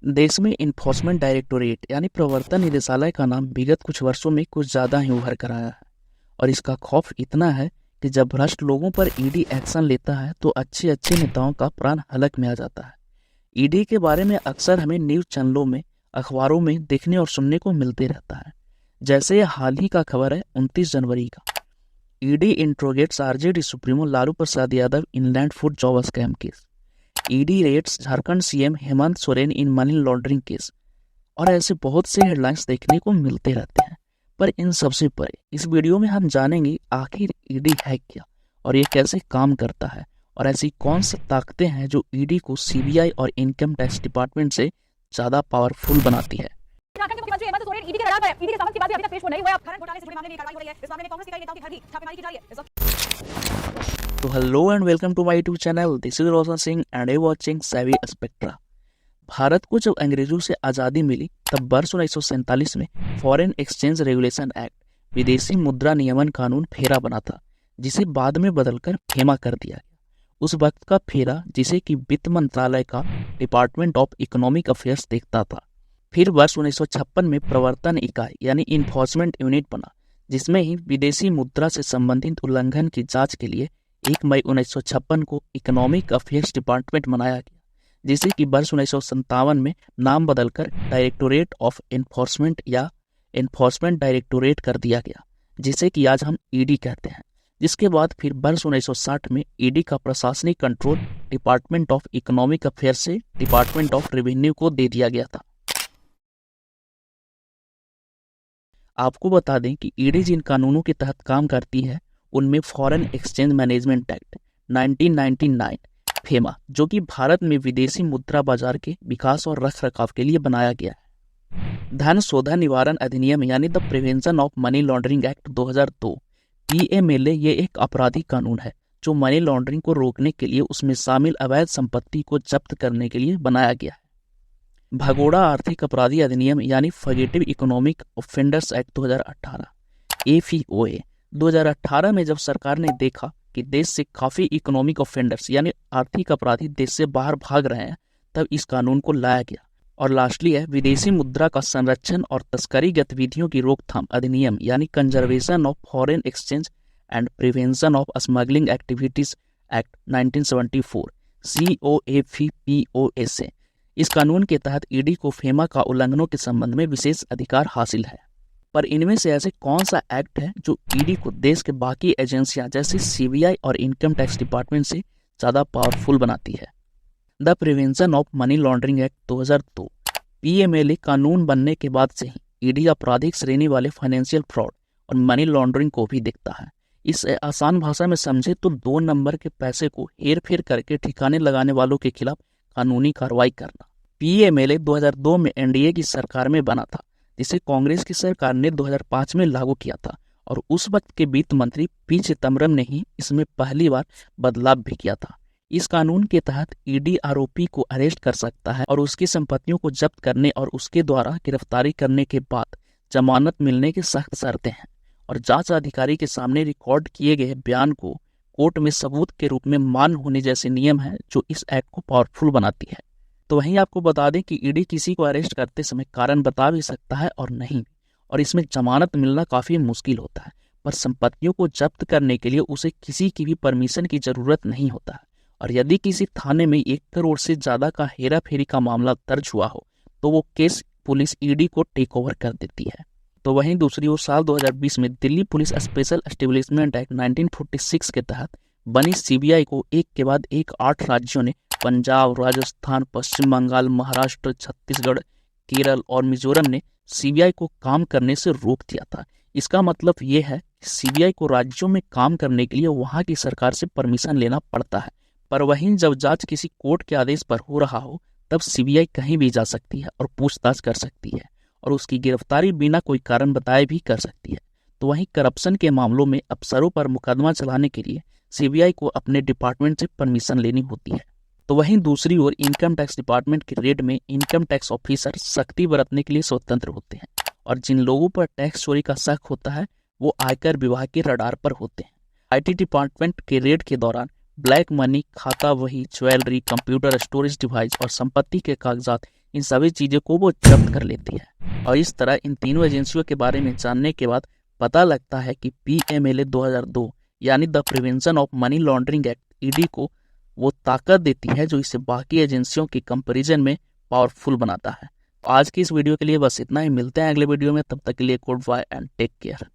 देश में enforcement directorate यानी प्रवर्तन निदेशालय का नाम विगत कुछ वर्षों में कुछ ज़्यादा ही उभर कर आया है। और इसका खौफ इतना है कि जब भ्रष्ट लोगों पर ईडी एक्शन लेता है तो अच्छे अच्छे नेताओं का प्राण हलक में आ जाता है। ईडी के बारे में अक्सर हमें न्यूज़ चैनलों में, अखबारों में देखने और सुनने को मिलते रहता है। जैसे ये हाल ही का खबर है 29 जनवरी का। ED interrogates RJD supremo Lalu Prasad Yadav in land food job scam case. ED raids Jharkhand CM Hemant Soren in money laundering case. और ऐसे बहुत से हेडलाइंस देखने को मिलते रहते हैं। पर इन सबसे परे इस वीडियो में हम जानेंगे आखिर ईडी है क्या और ये कैसे काम करता है, और ऐसी कौन सी ताकतें हैं जो ईडी को सीबीआई और इनकम टैक्स डिपार्टमेंट से ज्यादा पावरफुल बनाती है। झारखंड के मुख्यमंत्री हेमंत सोरेन ईडी के रडार पर है। ईडी के समन की बात भी अभी तक पेश नहीं हुआ है। खनन घोटाले से जुड़े मामले में कार्रवाई हो रही है। इस मामले में कांग्रेस के कई नेताओं के घर भी छापेमारी की जा रही है। तो hello and welcome to my YouTube channel. This is Roshan Singh and you watching Savvy Spectra. Bharat को जब अंग्रेजों से आज़ादी मिली तब वर्ष 1947 में फॉरेन एक्सचेंज रेगुलेशन एक्ट विदेशी मुद्रा नियमन कानून फेरा बना था, जिसे बाद में बदलकर फेमा कर दिया गया। उस वक्त का फेरा, जिसे कि वित्त मंत्रालय का डिपार्टमेंट ऑफ इकोनॉमिक अफेयर्स देखता था। फिर वर्ष 1956 में प्रवर्तन इकाई यानी इन्फोर्समेंट यूनिट बना, जिसमें ही विदेशी मुद्रा से संबंधित उल्लंघन की जांच के लिए 1 मई 1956 को इकोनॉमिक अफेयर्स डिपार्टमेंट बनाया गया, जिसे कि वर्ष 1957 में नाम बदलकर डायरेक्टोरेट ऑफ एनफोर्समेंट या एनफोर्समेंट डायरेक्टोरेट कर दिया गया, जिसे कि आज हम ईडी कहते हैं। जिसके बाद फिर वर्ष 1960 में ईडी का प्रशासनिक control department of economic affairs से डिपार्टमेंट ऑफ रेवेन्यू को दे दिया गया था। आपको बता दें कि ईडी जिन कानूनों के तहत काम करती है उनमें foreign exchange management act 1999 FEMA, जो कि भारत में विदेशी मुद्रा बाजार के विकास और रखरखाव के लिए बनाया गया है। धन शोधन निवारण अधिनियम यानी the prevention of money laundering act 2002 PMLA ये एक आपराधिक कानून है जो मनी लॉन्ड्रिंग को रोकने के लिए उसमें शामिल अवैध संपत्ति को जब्त करने के लिए बनाया गया है। भगोड़ा आर्थिक अपराधी अधिनियम यानी फगेटिव इकोनॉमिक ऑफेंडर्स एक्ट 2018 एफईओए 2018 में जब सरकार ने देखा कि देश से काफी इकोनॉमिक ऑफेंडर्स यानी आर्थिक अपराधी देश से बाहर भाग रहे हैं, तब इस कानून को लाया गया। और लास्टली है विदेशी मुद्रा का संरक्षण और तस्करी गतिविधियों की रोकथाम अधिनियम यानी conservation of foreign exchange and prevention of smuggling activities act 1974 COAFPOSA। इस कानून के तहत ईडी को फेमा का उल्लंघनों के संबंध में विशेष अधिकार हासिल है। पर इनमें से ऐसे कौन सा एक्ट है जो ईडी को देश के बाकी एजेंसियां जैसे सीबीआई और इनकम टैक्स डिपार्टमेंट से ज़्यादा पावरफुल बनाती है? The prevention of money laundering act 2002 PMLA कानून बनने के बाद से ही ईडी आपराधिक श्रेणी वाले फाइनेंशियल फ्रॉड और मनी लॉन्ड्रिंग को भी देखता है। इस आसान भाषा में समझे तो 2 नंबर के पैसे को हेर फेर करके ठिकाने लगाने वालों के खिलाफ कानूनी कार्रवाई करना। पीएमएलए 2002 में एनडीए की सरकार में बना था, जिसे कांग्रेस की सरकार ने 2005 में लागू किया था। और उस वक्त के वित्त मंत्री पी चिदम्बरम ने ही इसमें पहली बार बदलाव भी किया था। इस कानून के तहत ईडी आरोपी को अरेस्ट कर सकता है और उसकी संपत्तियों को जब्त करने और उसके द्वारा गिरफ्तारी करने के बाद जमानत मिलने की सख्त शर्तें हैं। और जांच अधिकारी के सामने रिकॉर्ड किए गए बयान को कोर्ट में सबूत के रूप में मान होने जैसे नियम हैं जो इस एक्ट को पावरफुल बनाती है। तो वहीं आपको बता दें कि ईडी किसी को अरेस्ट करते समय कारण बता भी सकता है और नहीं, और इसमें जमानत मिलना काफी मुश्किल होता है। पर संपत्तियों को जब्त करने के लिए उसे किसी की भी परमिशन की जरूरत नहीं होता है। और यदि किसी थाने में 1 करोड़ से ज्यादा का हेरा फेरी का मामला दर्ज हुआ हो तो वो केस पुलिस ईडी को टेक ओवर कर देती है। तो वहीं दूसरी ओर साल 2020 में Delhi police special establishment act 1946 के तहत बनी सीबीआई को एक के बाद एक 8 राज्यों ने पंजाब, राजस्थान, पश्चिम बंगाल, महाराष्ट्र, छत्तीसगढ़, केरल और मिजोरम ने सीबीआई को काम करने से रोक दिया था। इसका मतलब ये है कि सीबीआई को राज्यों में काम करने के लिए वहां की सरकार से परमिशन लेना पड़ता है। पर वहीं जब जांच किसी कोर्ट के आदेश पर हो रहा हो तब सीबीआई कहीं भी जा सकती है और पूछताछ कर सकती है और उसकी गिरफ्तारी बिना कोई कारण बताए भी कर सकती है। तो वहीं करप्शन के मामलों में अफसरों पर मुकदमा चलाने के लिए सीबीआई को अपने डिपार्टमेंट से परमिशन लेनी होती है। तो वहीं दूसरी ओर इनकम टैक्स डिपार्टमेंट के रेड में इनकम टैक्स ऑफिसर सख्ती बरतने के लिए स्वतंत्र होते हैं, और जिन लोगों पर टैक्स चोरी का शक होता है वो आयकर विभाग के रडार पर होते हैं। आईटी डिपार्टमेंट के रेड के दौरान ब्लैक मनी, खाता वही, ज्वेलरी, कंप्यूटर स्टोरेज डिवाइस और संपत्ति के कागजात इन सभी चीज़ों को वो जब्त कर लेती है। और इस तरह इन तीनों एजेंसियों के बारे में जानने के बाद पता लगता है कि PMLA 2002 यानी the prevention of money laundering act ED को वो ताकत देती है जो इसे बाकी एजेंसियों के कंपैरिजन में पावरफुल बनाता है। तो आज की इस वीडियो के लिए बस इतना ही। मिलते हैं अगले वीडियो में, तब तक के लिए good bye and take care.